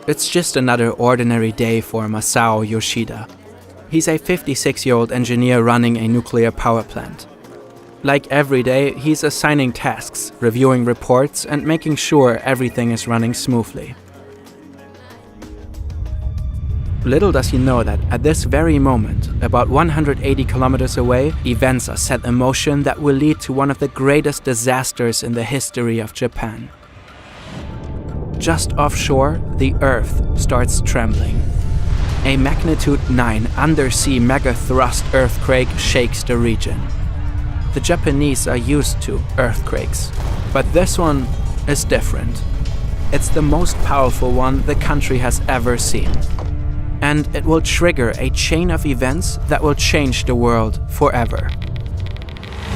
It's just another ordinary day for Masao Yoshida. He's a 56-year-old engineer running a nuclear power plant. Like every day, he's assigning tasks, reviewing reports, and making sure everything is running smoothly. Little does he know that at this very moment, about 180 kilometers away, events are set in motion that will lead to one of the greatest disasters in the history of Japan. Just offshore, the Earth starts trembling. A magnitude 9 undersea megathrust earthquake shakes the region. The Japanese are used to earthquakes, but this one is different. It's the most powerful one the country has ever seen. And it will trigger a chain of events that will change the world forever.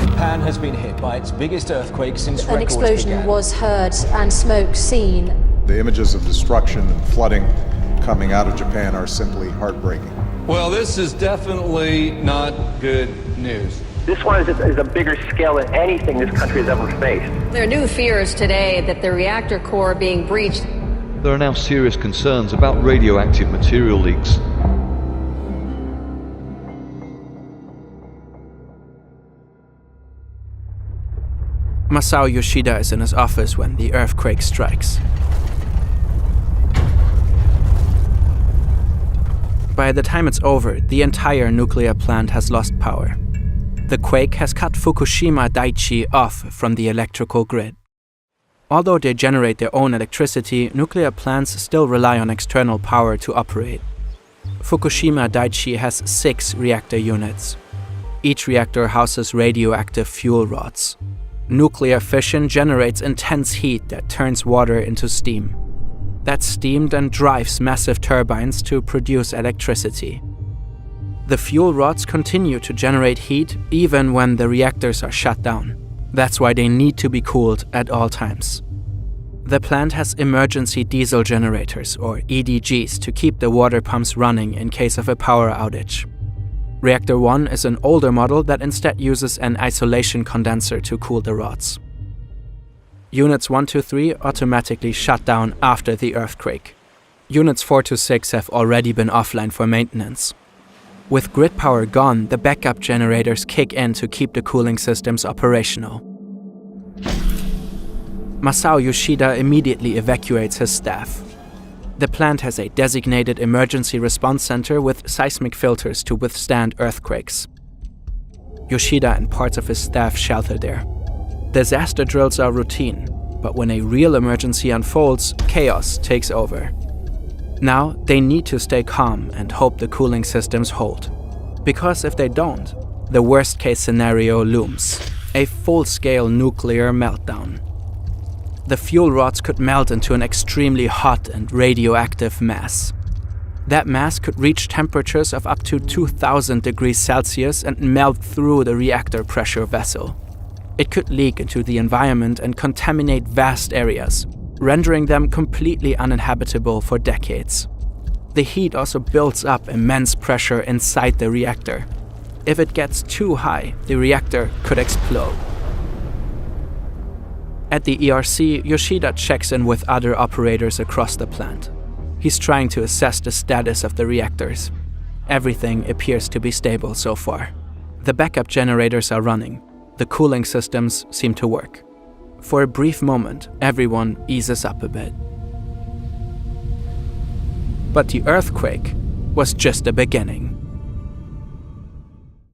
Japan has been hit by its biggest earthquake since records began. An explosion was heard and smoke seen. The images of destruction and flooding coming out of Japan are simply heartbreaking. Well, this is definitely not good news. This one is a bigger scale than anything this country has ever faced. There are new fears today that the reactor core being breached. There are now serious concerns about radioactive material leaks. Masao Yoshida is in his office when the earthquake strikes. By the time it's over, the entire nuclear plant has lost power. The quake has cut Fukushima Daiichi off from the electrical grid. Although they generate their own electricity, nuclear plants still rely on external power to operate. Fukushima Daiichi has 6 reactor units. Each reactor houses radioactive fuel rods. Nuclear fission generates intense heat that turns water into steam. That steam then drives massive turbines to produce electricity. The fuel rods continue to generate heat even when the reactors are shut down. That's why they need to be cooled at all times. The plant has emergency diesel generators, or EDGs, to keep the water pumps running in case of a power outage. Reactor 1 is an older model that instead uses an isolation condenser to cool the rods. Units 1 to 3 automatically shut down after the earthquake. Units 4 to 6 have already been offline for maintenance. With grid power gone, the backup generators kick in to keep the cooling systems operational. Masao Yoshida immediately evacuates his staff. The plant has a designated emergency response center with seismic filters to withstand earthquakes. Yoshida and parts of his staff shelter there. Disaster drills are routine, but when a real emergency unfolds, chaos takes over. Now, they need to stay calm and hope the cooling systems hold. Because if they don't, the worst-case scenario looms: a full-scale nuclear meltdown. The fuel rods could melt into an extremely hot and radioactive mass. That mass could reach temperatures of up to 2000 degrees Celsius and melt through the reactor pressure vessel. It could leak into the environment and contaminate vast areas, rendering them completely uninhabitable for decades. The heat also builds up immense pressure inside the reactor. If it gets too high, the reactor could explode. At the ERC, Yoshida checks in with other operators across the plant. He's trying to assess the status of the reactors. Everything appears to be stable so far. The backup generators are running. The cooling systems seem to work. For a brief moment, everyone eases up a bit. But the earthquake was just the beginning.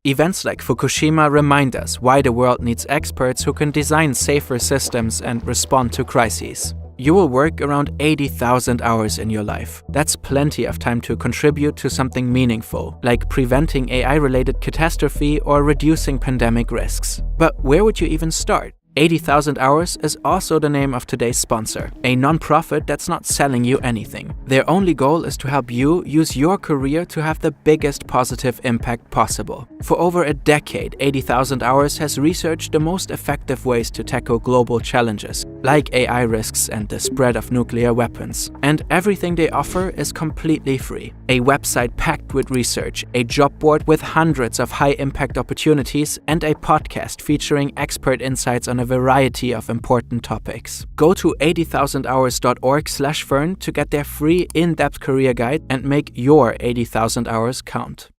Events like Fukushima remind us why the world needs experts who can design safer systems and respond to crises. You will work around 80,000 hours in your life. That's plenty of time to contribute to something meaningful, like preventing AI-related catastrophe or reducing pandemic risks. But where would you even start? 80,000 Hours is also the name of today's sponsor, a non-profit that's not selling you anything. Their only goal is to help you use your career to have the biggest positive impact possible. For over a decade, 80,000 Hours has researched the most effective ways to tackle global challenges, like AI risks and the spread of nuclear weapons. And everything they offer is completely free. A website packed with research, a job board with hundreds of high-impact opportunities, and a podcast featuring expert insights on a variety of important topics. Go to 80000hours.org/Fern to get their free in-depth career guide and make your 80,000 hours count.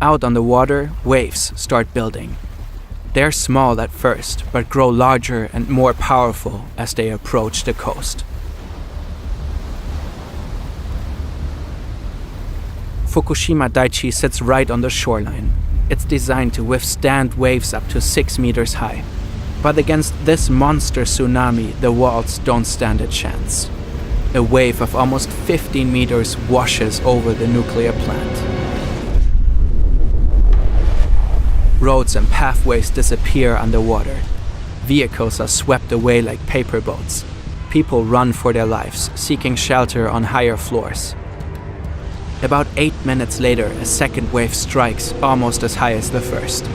Out on the water, waves start building. They're small at first, but grow larger and more powerful as they approach the coast. Fukushima Daiichi sits right on the shoreline. It's designed to withstand waves up to 6 meters high. But against this monster tsunami, the walls don't stand a chance. A wave of almost 15 meters washes over the nuclear plant. Roads and pathways disappear underwater. Vehicles are swept away like paper boats. People run for their lives, seeking shelter on higher floors. About 8 minutes later, a second wave strikes, almost as high as the first.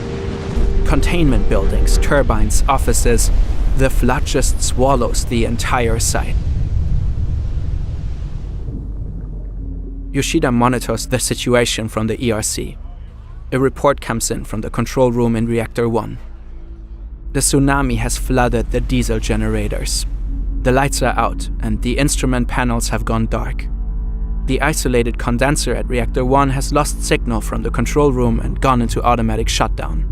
Containment buildings, turbines, offices, the flood just swallows the entire site. Yoshida monitors the situation from the ERC. A report comes in from the control room in Reactor 1. The tsunami has flooded the diesel generators. The lights are out and the instrument panels have gone dark. The isolated condenser at Reactor 1 has lost signal from the control room and gone into automatic shutdown.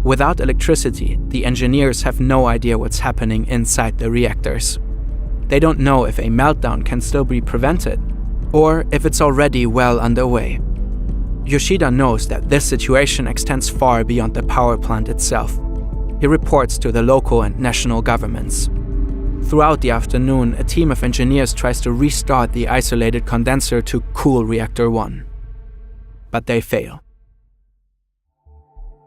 Without electricity, the engineers have no idea what's happening inside the reactors. They don't know if a meltdown can still be prevented, or if it's already well underway. Yoshida knows that this situation extends far beyond the power plant itself. He reports to the local and national governments. Throughout the afternoon, a team of engineers tries to restart the isolated condenser to cool Reactor 1. But they fail.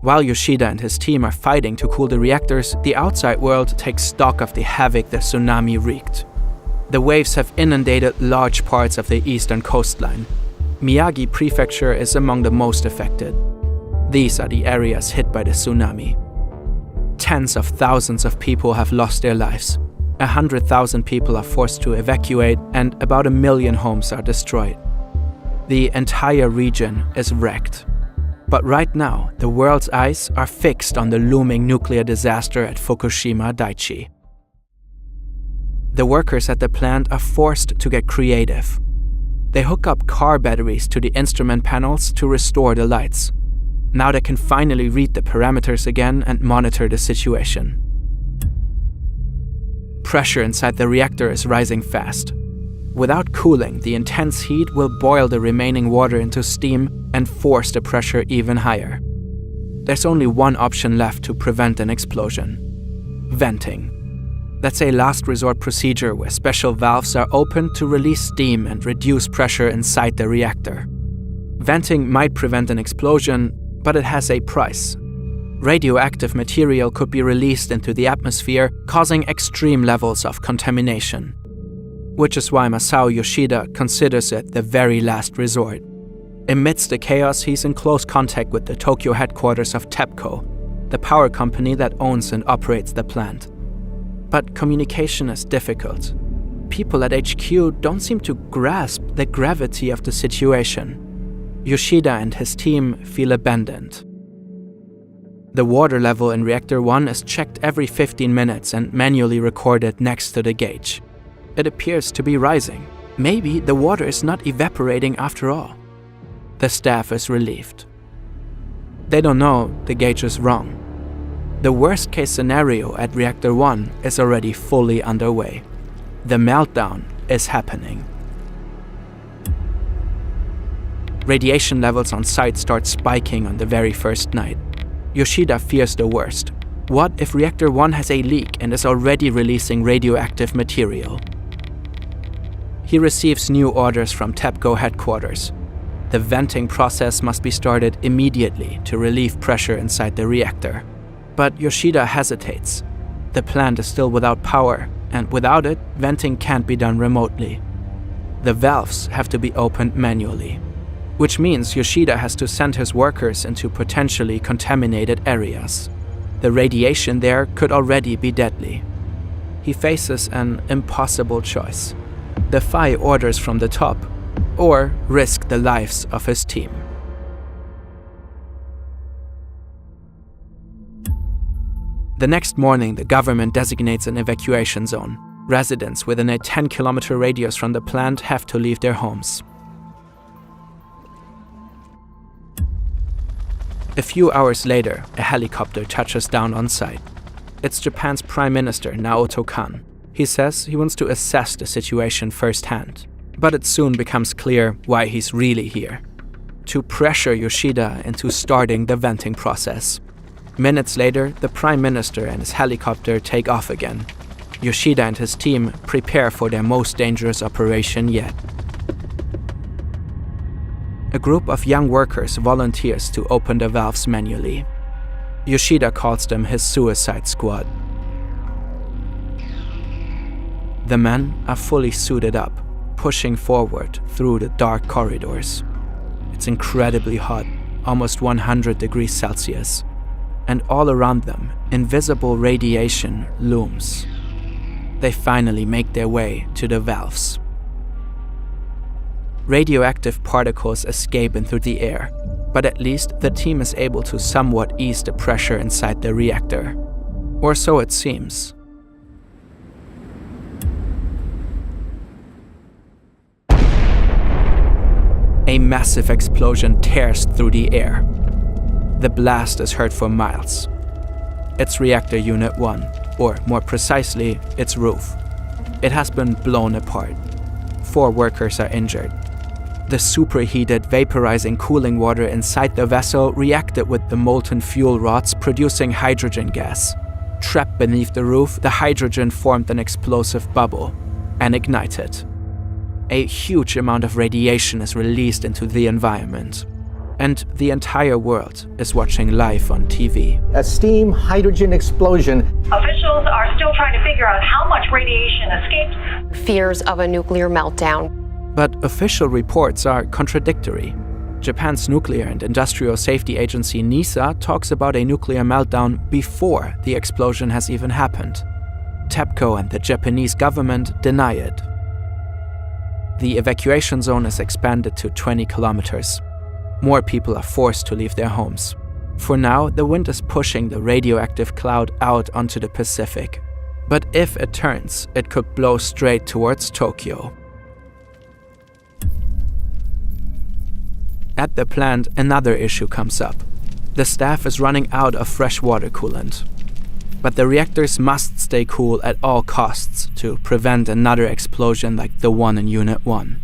While Yoshida and his team are fighting to cool the reactors, the outside world takes stock of the havoc the tsunami wreaked. The waves have inundated large parts of the eastern coastline. Miyagi Prefecture is among the most affected. These are the areas hit by the tsunami. Tens of thousands of people have lost their lives. 100,000 people are forced to evacuate, and about 1 million homes are destroyed. The entire region is wrecked. But right now, the world's eyes are fixed on the looming nuclear disaster at Fukushima Daiichi. The workers at the plant are forced to get creative. They hook up car batteries to the instrument panels to restore the lights. Now they can finally read the parameters again and monitor the situation. Pressure inside the reactor is rising fast. Without cooling, the intense heat will boil the remaining water into steam and force the pressure even higher. There's only one option left to prevent an explosion: venting. That's a last resort procedure where special valves are opened to release steam and reduce pressure inside the reactor. Venting might prevent an explosion, but it has a price. Radioactive material could be released into the atmosphere, causing extreme levels of contamination. Which is why Masao Yoshida considers it the very last resort. Amidst the chaos, he's in close contact with the Tokyo headquarters of TEPCO, the power company that owns and operates the plant. But communication is difficult. People at HQ don't seem to grasp the gravity of the situation. Yoshida and his team feel abandoned. The water level in Reactor 1 is checked every 15 minutes and manually recorded next to the gauge. It appears to be rising. Maybe the water is not evaporating after all. The staff is relieved. They don't know the gauge is wrong. The worst-case scenario at Reactor 1 is already fully underway. The meltdown is happening. Radiation levels on site start spiking on the very first night. Yoshida fears the worst. What if Reactor 1 has a leak and is already releasing radioactive material? He receives new orders from TEPCO headquarters. The venting process must be started immediately to relieve pressure inside the reactor. But Yoshida hesitates. The plant is still without power, and without it, venting can't be done remotely. The valves have to be opened manually, which means Yoshida has to send his workers into potentially contaminated areas. The radiation there could already be deadly. He faces an impossible choice: defy orders from the top, or risk the lives of his team. The next morning, the government designates an evacuation zone. Residents within a 10-kilometer radius from the plant have to leave their homes. A few hours later, a helicopter touches down on site. It's Japan's Prime Minister, Naoto Kan. He says he wants to assess the situation firsthand. But it soon becomes clear why he's really here: to pressure Yoshida into starting the venting process. Minutes later, the Prime Minister and his helicopter take off again. Yoshida and his team prepare for their most dangerous operation yet. A group of young workers volunteers to open the valves manually. Yoshida calls them his suicide squad. The men are fully suited up, pushing forward through the dark corridors. It's incredibly hot, almost 100 degrees Celsius. And all around them, invisible radiation looms. They finally make their way to the valves. Radioactive particles escape into the air, but at least the team is able to somewhat ease the pressure inside the reactor. Or so it seems. A massive explosion tears through the air. The blast is heard for miles. It's Reactor Unit 1, or more precisely, its roof. It has been blown apart. 4 workers are injured. The superheated, vaporizing cooling water inside the vessel reacted with the molten fuel rods, producing hydrogen gas. Trapped beneath the roof, the hydrogen formed an explosive bubble and ignited. A huge amount of radiation is released into the environment. And the entire world is watching live on TV. A steam hydrogen explosion. Officials are still trying to figure out how much radiation escaped. Fears of a nuclear meltdown. But official reports are contradictory. Japan's Nuclear and Industrial Safety Agency NISA talks about a nuclear meltdown before the explosion has even happened. TEPCO and the Japanese government deny it. The evacuation zone is expanded to 20 kilometers. More people are forced to leave their homes. For now, the wind is pushing the radioactive cloud out onto the Pacific. But if it turns, it could blow straight towards Tokyo. At the plant, another issue comes up. The staff is running out of fresh water coolant. But the reactors must stay cool at all costs to prevent another explosion like the one in Unit 1.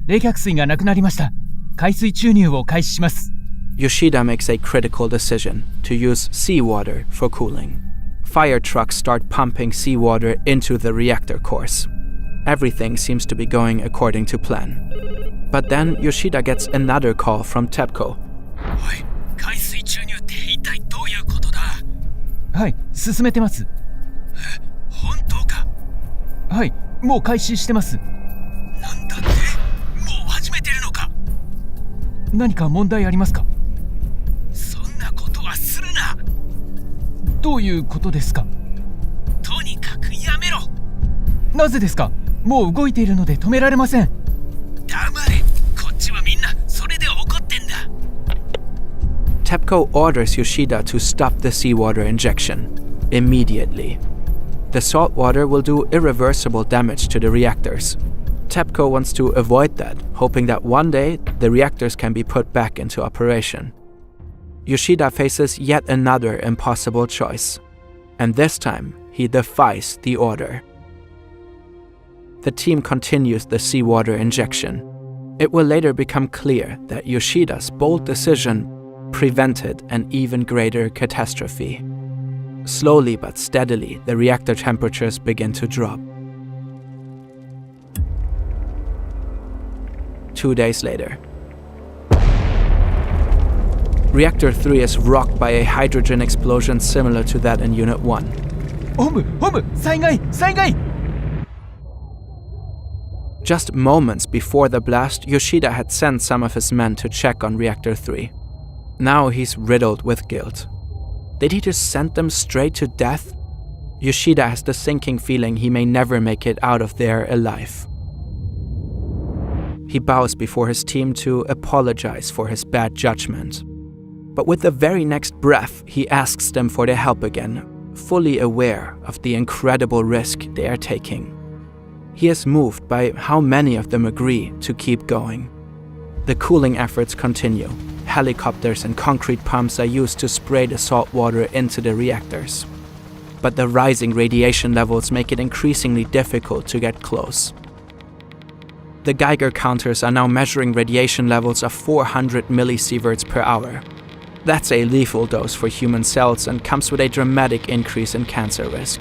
冷却水がなくなりました。海水注入を開始します。 Yoshida makes a critical decision to use seawater for cooling. Fire trucks start pumping seawater into the reactor cores. Everything seems to be going according to plan. But then Yoshida gets another call from TEPCO. おい、海水注入って一体どういうことだ？はい、進めてます。え、本当か？はい、もう開始してます。なんだって？もう始めてるのか？何か問題ありますか？そんなことはするな。どういうことですか？とにかくやめろ。なぜですか？もう動いているので止められません。黙れ。こっちはみんなそれで怒ってんだ。TEPCO orders Yoshida to stop the seawater injection immediately. The salt water will do irreversible damage to the reactors. TEPCO wants to avoid that, hoping that one day the reactors can be put back into operation. Yoshida faces yet another impossible choice, and this time he defies the order. The team continues the seawater injection. It will later become clear that Yoshida's bold decision prevented an even greater catastrophe. Slowly but steadily, the reactor temperatures begin to drop. 2 days later. Reactor 3 is rocked by a hydrogen explosion similar to that in Unit 1. ホム、災害、災害! Just moments before the blast, Yoshida had sent some of his men to check on Reactor 3. Now he's riddled with guilt. Did he just send them straight to death? Yoshida has the sinking feeling he may never make it out of there alive. He bows before his team to apologize for his bad judgment. But with the very next breath, he asks them for their help again, fully aware of the incredible risk they are taking. He is moved by how many of them agree to keep going. The cooling efforts continue. Helicopters and concrete pumps are used to spray the salt water into the reactors. But the rising radiation levels make it increasingly difficult to get close. The Geiger counters are now measuring radiation levels of 400 millisieverts per hour. That's a lethal dose for human cells and comes with a dramatic increase in cancer risk.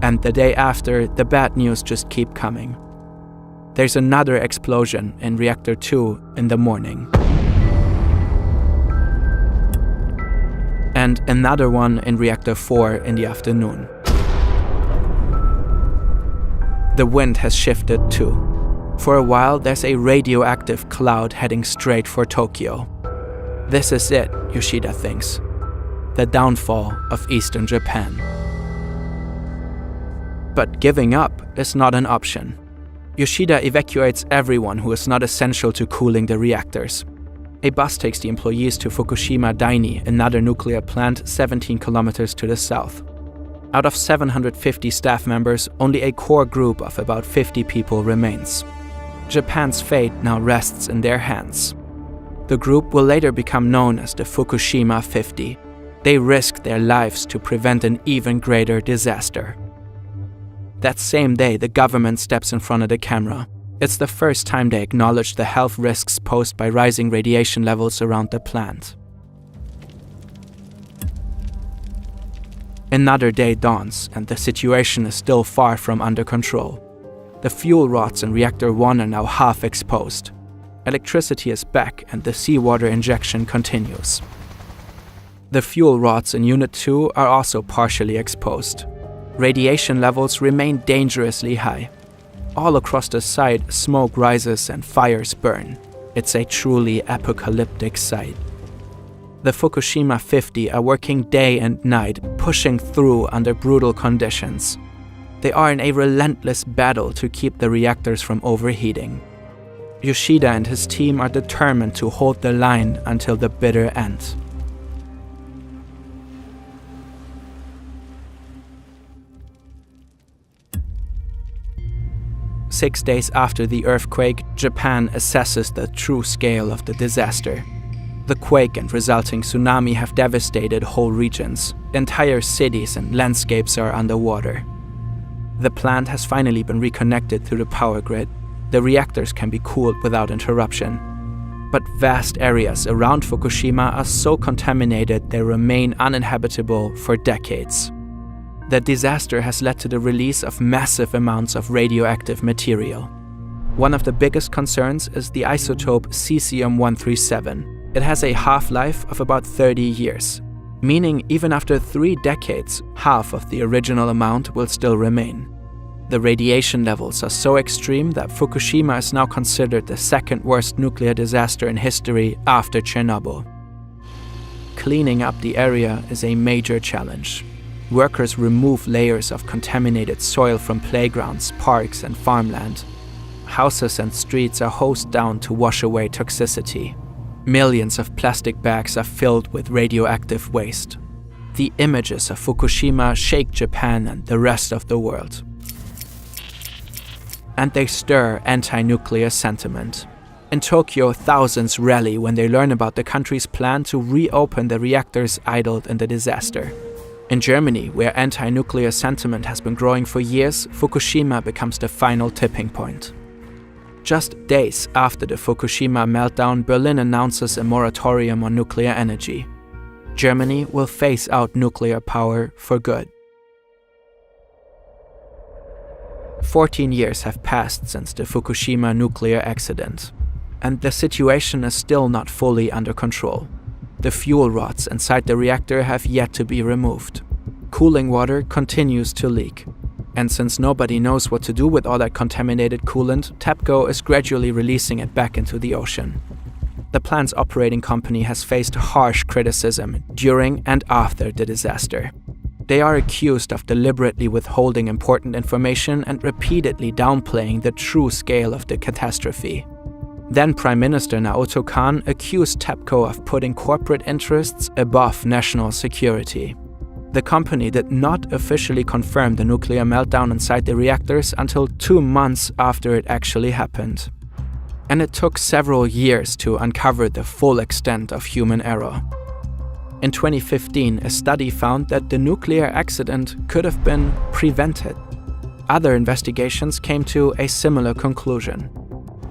And the day after, the bad news just keep coming. There's another explosion in Reactor 2 in the morning. And another one in Reactor 4 in the afternoon. The wind has shifted too. For a while, there's a radioactive cloud heading straight for Tokyo. This is it, Yoshida thinks. The downfall of Eastern Japan. But giving up is not an option. Yoshida evacuates everyone who is not essential to cooling the reactors. A bus takes the employees to Fukushima Daini, another nuclear plant 17 kilometers to the south. Out of 750 staff members, only a core group of about 50 people remains. Japan's fate now rests in their hands. The group will later become known as the Fukushima 50. They risked their lives to prevent an even greater disaster. That same day, the government steps in front of the camera. It's the first time they acknowledge the health risks posed by rising radiation levels around the plant. Another day dawns, and the situation is still far from under control. The fuel rods in Reactor 1 are now half exposed. Electricity is back, and the seawater injection continues. The fuel rods in Unit 2 are also partially exposed. Radiation levels remain dangerously high. All across the site, smoke rises and fires burn. It's a truly apocalyptic sight. The Fukushima 50 are working day and night, pushing through under brutal conditions. They are in a relentless battle to keep the reactors from overheating. Yoshida and his team are determined to hold the line until the bitter end. Six days after the earthquake, Japan assesses the true scale of the disaster. The quake and resulting tsunami have devastated whole regions. Entire cities and landscapes are underwater. The plant has finally been reconnected to the power grid. The reactors can be cooled without interruption. But vast areas around Fukushima are so contaminated they remain uninhabitable for decades. The disaster has led to the release of massive amounts of radioactive material. One of the biggest concerns is the isotope cesium-137. It has a half-life of about 30 years, meaning even after 3 decades, half of the original amount will still remain. The radiation levels are so extreme that Fukushima is now considered the second worst nuclear disaster in history after Chernobyl. Cleaning up the area is a major challenge. Workers remove layers of contaminated soil from playgrounds, parks, and farmland. Houses and streets are hosed down to wash away toxicity. Millions of plastic bags are filled with radioactive waste. The images of Fukushima shake Japan and the rest of the world. And they stir anti-nuclear sentiment. In Tokyo, thousands rally when they learn about the country's plan to reopen the reactors idled in the disaster. In Germany, where anti-nuclear sentiment has been growing for years, Fukushima becomes the final tipping point. Just days after the Fukushima meltdown, Berlin announces a moratorium on nuclear energy. Germany will phase out nuclear power for good. 14 years have passed since the Fukushima nuclear accident, and the situation is still not fully under control. The fuel rods inside the reactor have yet to be removed. Cooling water continues to leak. And since nobody knows what to do with all that contaminated coolant, TEPCO is gradually releasing it back into the ocean. The plant's operating company has faced harsh criticism during and after the disaster. They are accused of deliberately withholding important information and repeatedly downplaying the true scale of the catastrophe. Then Prime Minister Naoto Kan accused TEPCO of putting corporate interests above national security. The company did not officially confirm the nuclear meltdown inside the reactors until 2 months after it actually happened. And it took several years to uncover the full extent of human error. In 2015, a study found that the nuclear accident could have been prevented. Other investigations came to a similar conclusion.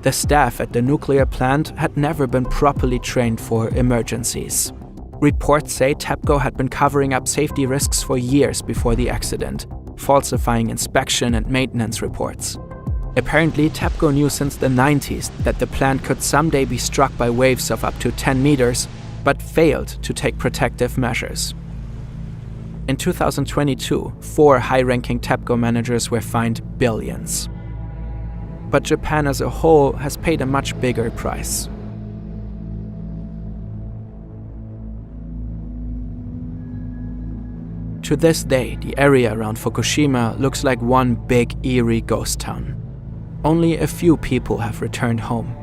The staff at the nuclear plant had never been properly trained for emergencies. Reports say TEPCO had been covering up safety risks for years before the accident, falsifying inspection and maintenance reports. Apparently, TEPCO knew since the 90s that the plant could someday be struck by waves of up to 10 meters, but failed to take protective measures. In 2022, 4 high-ranking TEPCO managers were fined billions. But Japan as a whole has paid a much bigger price. To this day, the area around Fukushima looks like one big, eerie ghost town. Only a few people have returned home.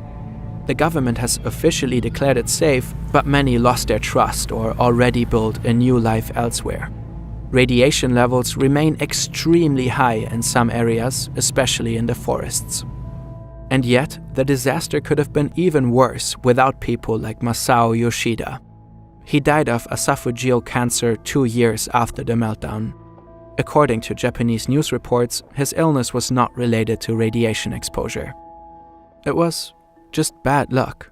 The government has officially declared it safe, but many lost their trust or already built a new life elsewhere. Radiation levels remain extremely high in some areas, especially in the forests. And yet, the disaster could have been even worse without people like Masao Yoshida. He died of esophageal cancer 2 years after the meltdown. According to Japanese news reports, his illness was not related to radiation exposure. It was just bad luck.